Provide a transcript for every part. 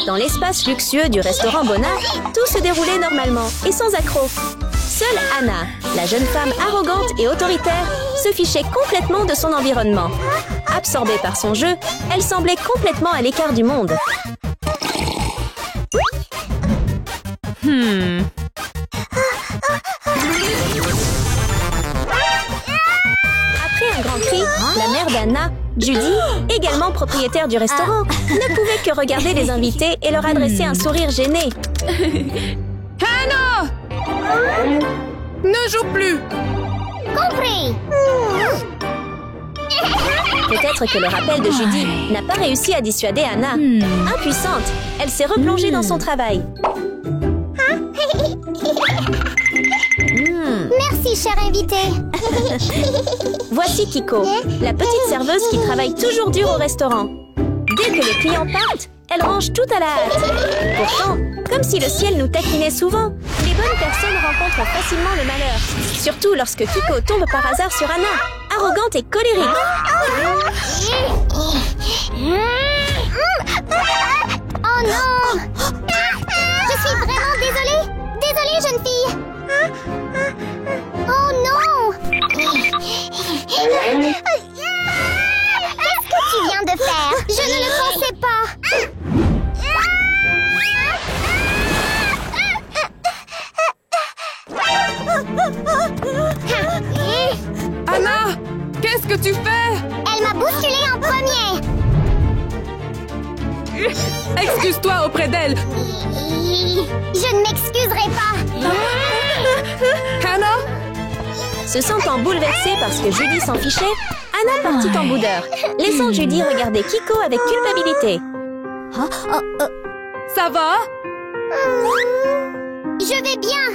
Dans l'espace luxueux du restaurant Bona, tout se déroulait normalement et sans accroc. Seule Anna, la jeune femme arrogante et autoritaire, se fichait complètement de son environnement. Absorbée par son jeu, elle semblait complètement à l'écart du monde. Après un grand cri, la mère d'Anna, Judy, également propriétaire du restaurant, ne pouvait que regarder les invités et leur adresser un sourire gêné. Anna! Ne joue plus! Compris! Peut-être que le rappel de Judy n'a pas réussi à dissuader Anna. Impuissante, elle s'est replongée dans son travail. Merci, cher invité. Voici Kiko, la petite serveuse qui travaille toujours dur au restaurant. Dès que les clients partent, elle range tout à la hâte. Pourtant, comme si le ciel nous taquinait souvent, les bonnes personnes rencontrent facilement le malheur. Surtout lorsque Kiko tombe par hasard sur Anna, arrogante et colérique. Oh non! Je suis vraiment désolée! Désolée, jeune fille! Oh non! Qu'est-ce que tu viens de faire? Je ne le pensais pas! Anna! Qu'est-ce que tu fais? Elle m'a bousculée en premier! Excuse-toi auprès d'elle! Je ne m'excuserai pas! Anna? Se sentant bouleversée parce que Judy s'en fichait, Anna partit en boudeur, laissant Judy regarder Kiko avec culpabilité. Ça va? Je vais bien!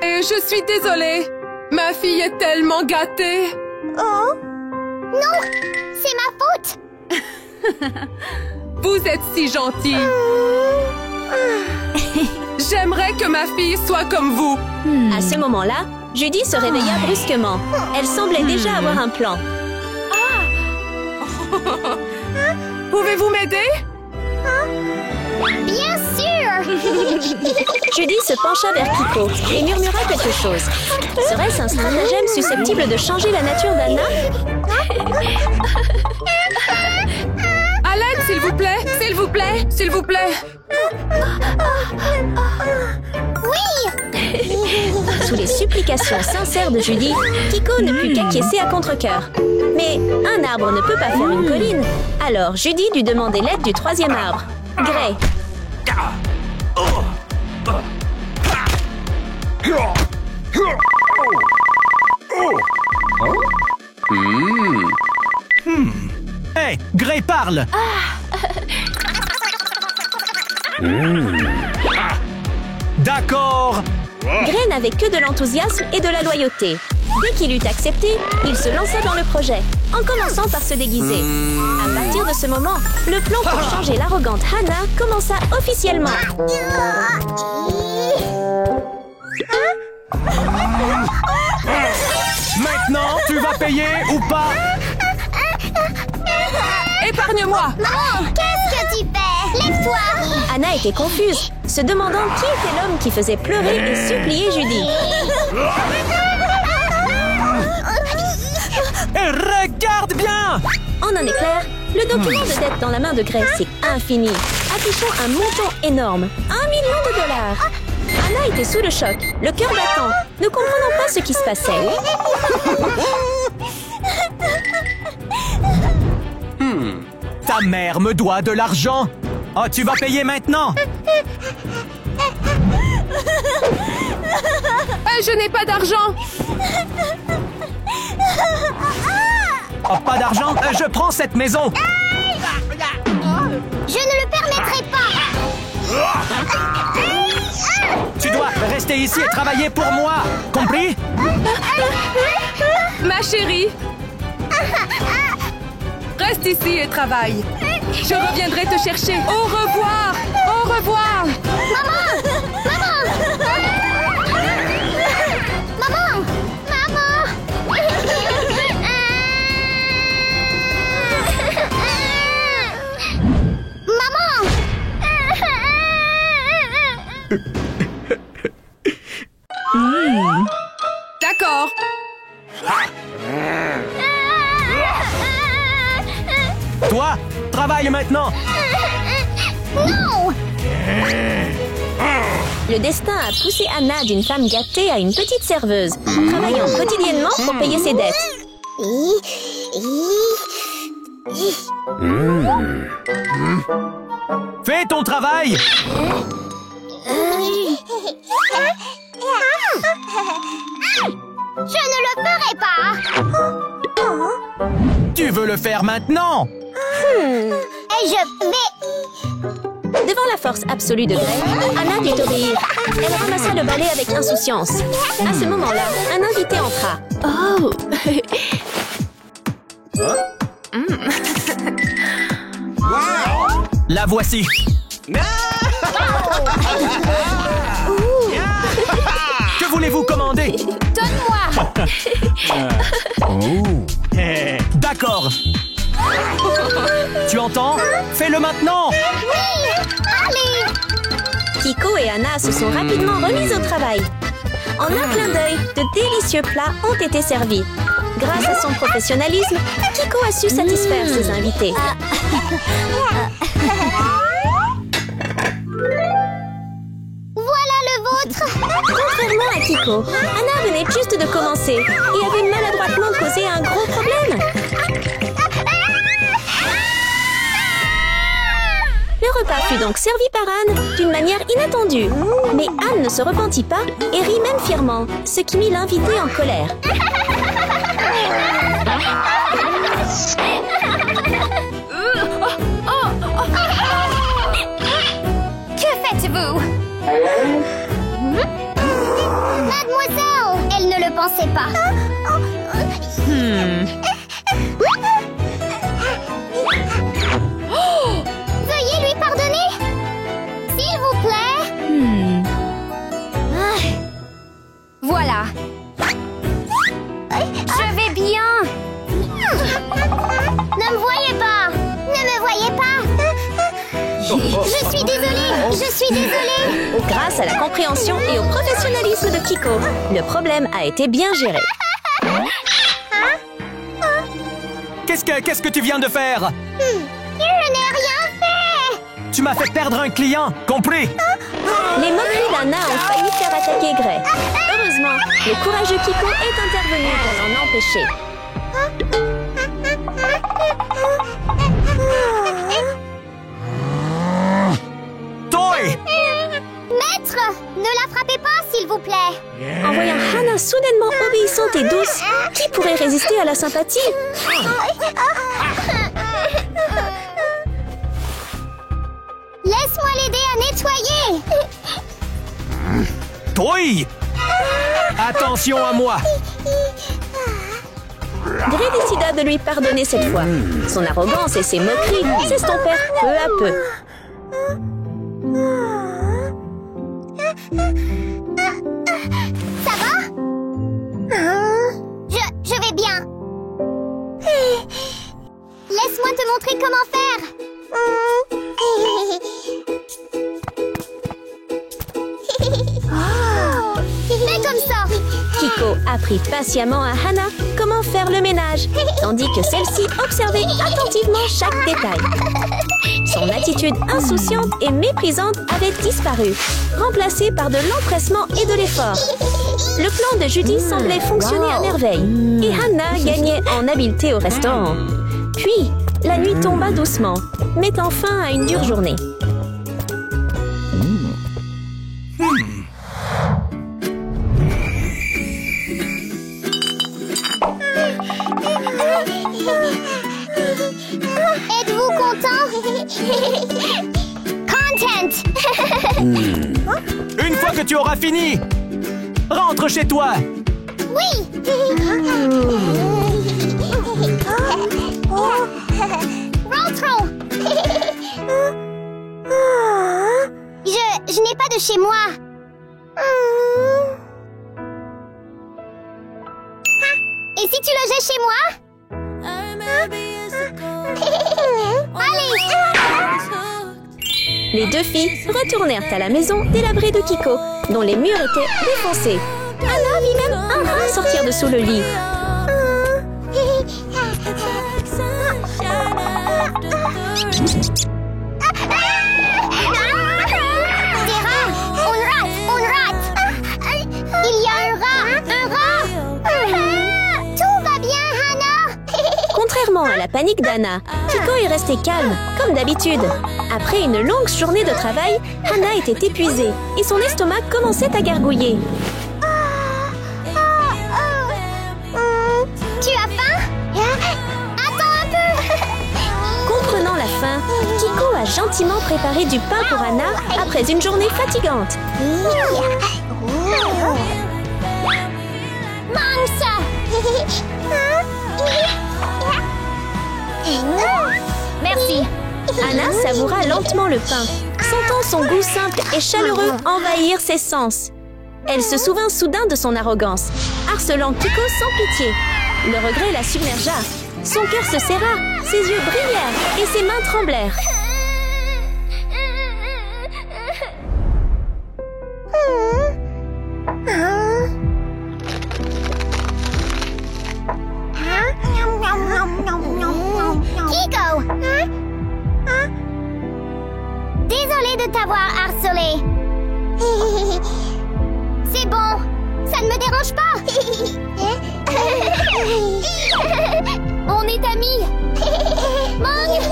Et je suis désolée! Ma fille est tellement gâtée! Oh! Non! C'est ma faute! Vous êtes si gentille! J'aimerais que ma fille soit comme vous! À ce moment-là, Judy se réveilla brusquement. Elle semblait déjà avoir un plan. Pouvez-vous m'aider? Bien sûr! Judy se pencha vers Kiko et murmura quelque chose. Serait-ce un stratagème susceptible de changer la nature d'Anna? À l'aide, s'il vous plaît! S'il vous plaît! S'il vous plaît! Oui! Sous les supplications sincères de Judy, Kiko ne put qu'acquiescer à contre-cœur. Mais un arbre ne peut pas faire une colline. Alors Judy lui demandait l'aide du troisième arbre, Gray. Hey, Gray parle! D'accord! Gray n'avait que de l'enthousiasme et de la loyauté. Dès qu'il eut accepté, il se lança dans le projet, en commençant par se déguiser. À partir de ce moment, le plan pour changer l'arrogante Hannah commença officiellement. Maintenant, tu vas payer ou pas? Épargne-moi! Maman, qu'est-ce que tu fais? Lève-toi! Anna était confuse, se demandant qui était l'homme qui faisait pleurer et supplier Judy. Regarde bien! En un éclair, le document de dette dans la main de Gray s'est infini, affichant un montant énorme, 1 million de dollars. Anna était sous le choc, le cœur battant, ne comprenant pas ce qui se passait. Ta mère me doit de l'argent! Oh, tu vas payer maintenant! Je n'ai pas d'argent! Oh, pas d'argent? Je prends cette maison! Je ne le permettrai pas! Tu dois rester ici et travailler pour moi! Compris? Ma chérie! Reste ici et travaille. Je reviendrai te chercher. Au revoir! Au revoir! Maman! Maman! Toi, travaille maintenant. Non! Le destin a poussé Anna d'une femme gâtée à une petite serveuse, travaillant quotidiennement pour payer ses dettes. Fais ton travail. Je ne le ferai pas! Tu veux le faire maintenant? Et je vais... Devant la force absolue de Greg, Anna dut obéir. Elle ramassa le balai avec insouciance. À ce moment-là, un invité entra. Oh! La voici. Que voulez-vous commander? Donne-moi! D'accord. Tu entends? Fais-le maintenant. Allez! Kiko et Anna se sont rapidement remises au travail. En un clin d'œil, de délicieux plats ont été servis. Grâce à son professionnalisme, Kiko a su satisfaire ses invités. Voilà le vôtre! Contrairement à Kiko, Anna venait juste de commencer et avait maladroitement causé un gros problème. Le repas fut donc servi par Anne d'une manière inattendue. Mais Anne ne se repentit pas et rit même fièrement, ce qui mit l'invité en colère. Que faites-vous? Mademoiselle, elle ne le pensait pas. Veuillez lui pardonner, s'il vous plaît. Voilà. Je vais bien. Ne me voyez pas. Ne me voyez pas. Je suis désolée. Je suis désolée. Grâce à la compréhension et au professionnalisme de Kiko, le problème a été bien géré. Qu'est-ce que tu viens de faire? Je n'ai rien fait. Tu m'as fait perdre un client, compris? Les moqueries d'Anna ont failli faire attaquer Gray. Heureusement, le courageux Kiko est intervenu pour l'en empêcher. Toy! Maître, ne la frappez pas, s'il vous plaît. En voyant Hannah soudainement obéissante et douce, qui pourrait résister à la sympathie? Laisse-moi l'aider à nettoyer. Toy! Attention à moi! Gray décida de lui pardonner cette fois. Son arrogance et ses moqueries s'estompèrent peu à peu. Ça va? Je vais bien. Laisse-moi te montrer comment faire. Fais comme ça. Kiko apprit patiemment à Hannah comment faire le ménage, tandis que celle-ci observait attentivement chaque détail. Son attitude insouciante et méprisante avait disparu, remplacée par de l'empressement et de l'effort. Le plan de Judy semblait fonctionner à merveille, et Hannah gagnait en habileté au restaurant. Puis, la nuit tomba doucement, mettant fin à une dure journée. Êtes-vous content? Content. Une fois que tu auras fini, rentre chez toi! Oui. Rentrons. Je n'ai pas de chez moi. Et si tu logeais chez moi? Allez. Les deux filles retournèrent à la maison délabrée de Kiko, dont les murs étaient défoncés. Anna vit même un rat sortir de sous le lit. panique d'Anna. Kiko est restée calme, comme d'habitude. Après une longue journée de travail, Anna était épuisée et son estomac commençait à gargouiller. Tu as faim? Attends un peu. Comprenant la faim, Kiko a gentiment préparé du pain pour Anna après une journée fatigante. Mange ça. Merci. Anna savoura lentement le pain, sentant son goût simple et chaleureux envahir ses sens. Elle se souvint soudain de son arrogance, harcelant Kiko sans pitié. Le regret la submergea. Son cœur se serra, ses yeux brillèrent et ses mains tremblèrent. Kiko! Désolée de t'avoir harcelé. C'est bon, ça ne me dérange pas. On est amis. Mange.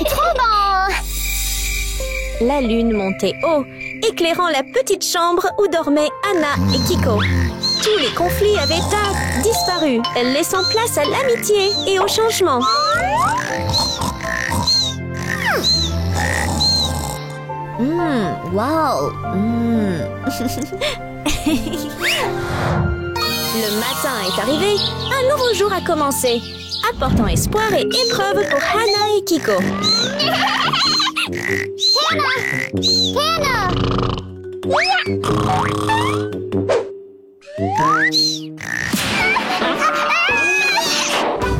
Trop bon. La lune montait haut, éclairant la petite chambre où dormaient Anna et Kiko. Tous les conflits avaient disparu, laissant place à l'amitié et au changement. Wow. Le matin est arrivé, un nouveau jour a commencé, apportant espoir et épreuve pour Anna et Kiko. Hannah!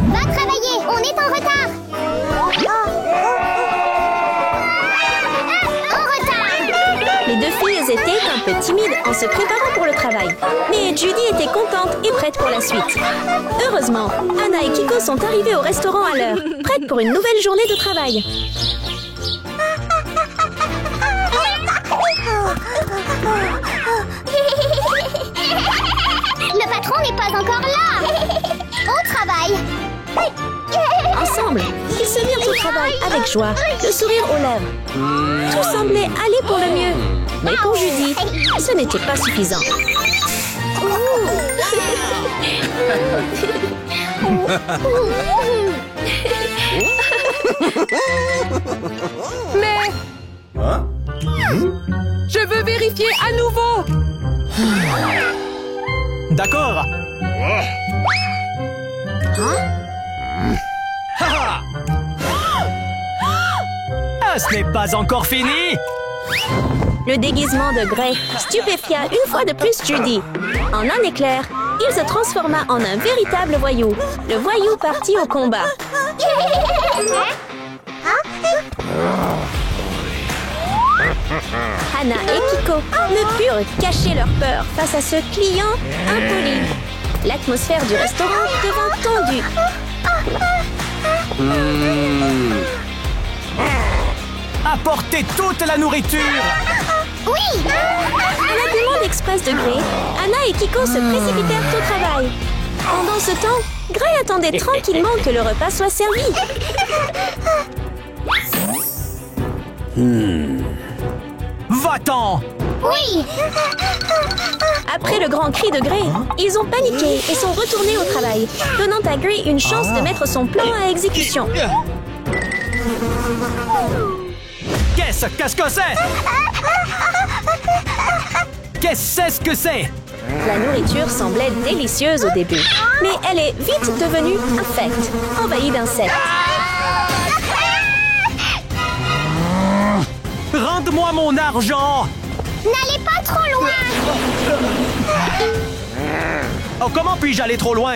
Va travailler, on est en retard. Les deux filles étaient un peu timides en se préparant pour le travail. Mais Judy était contente et prête pour la suite. Heureusement, Anna et Kiko sont arrivés au restaurant à l'heure, prêtes pour une nouvelle journée de travail. Le patron n'est pas encore là. Au travail. Ensemble, ils se mirent au travail avec joie, le sourire aux lèvres. Tout semblait aller pour le mieux. Mais pour Judy, ce n'était pas suffisant. Mais... Je veux vérifier à nouveau. D'accord. Ah, ce n'est pas encore fini. Le déguisement de Gray stupéfia une fois de plus Judy. En un éclair, il se transforma en un véritable voyou. Le voyou partit au combat. Anna et Kiko ne purent cacher leur peur face à ce client impoli. L'atmosphère du restaurant devint tendue. Apportez toute la nourriture. Oui. À la demande express de Gray, Anna et Kiko se précipitèrent au travail. Pendant ce temps, Gray attendait tranquillement que le repas soit servi. Va-t'en. Oui. Après le grand cri de Gray, ils ont paniqué et sont retournés au travail, donnant à Gray une chance de mettre son plan à exécution. Qu'est-ce que c'est? Qu'est-ce que c'est? La nourriture semblait délicieuse au début, mais elle est vite devenue infecte, envahie d'insectes. Rende-moi mon argent! N'allez pas trop loin. Oh, comment puis-je aller trop loin?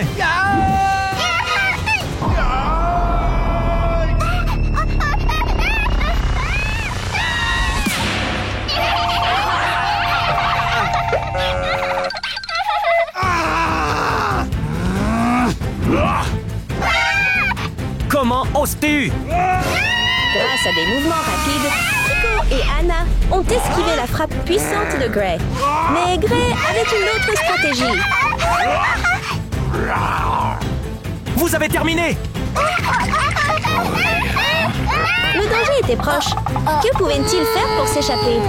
Comment oses-tu? Grâce à des mouvements rapides, Kiko et Anna ont esquivé la frappe puissante de Gray. Mais Gray avait une autre stratégie. Vous avez terminé! Le danger était proche. Que pouvait-il faire pour s'échapper?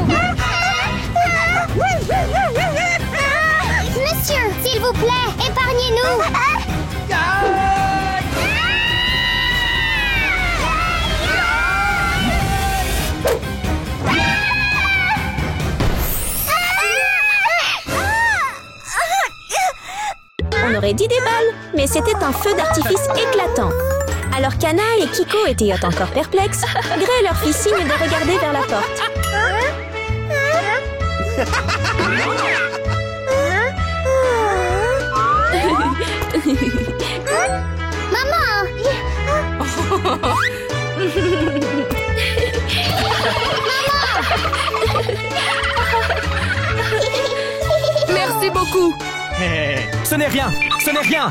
Monsieur, s'il vous plaît, épargnez-nous. On aurait dit des balles, mais c'était un feu d'artifice éclatant. Alors qu'Anna et Kiko étaient encore perplexes, Gray leur fit signe de regarder vers la porte. Maman! Merci beaucoup. Ce n'est rien! Ce n'est rien!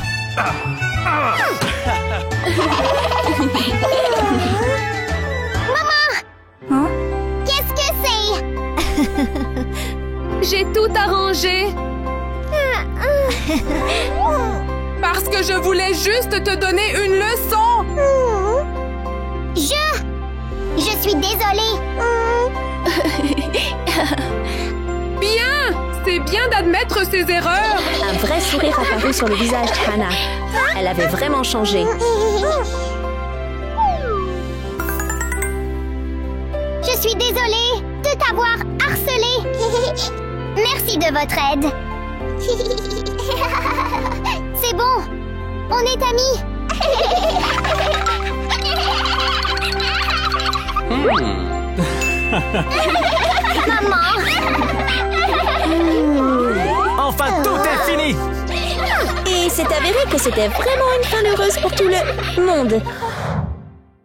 Maman! Qu'est-ce que c'est? J'ai tout arrangé. Parce que je voulais juste te donner une leçon. Je suis désolée. Bien, c'est bien d'admettre ses erreurs. Un vrai sourire apparut sur le visage d'Anna. Elle avait vraiment changé. Je suis désolée de t'avoir harcelée. Merci de votre aide. C'est bon, on est amis. Maman. Enfin, tout est fini! Et c'est avéré que c'était vraiment une fin heureuse pour tout le monde.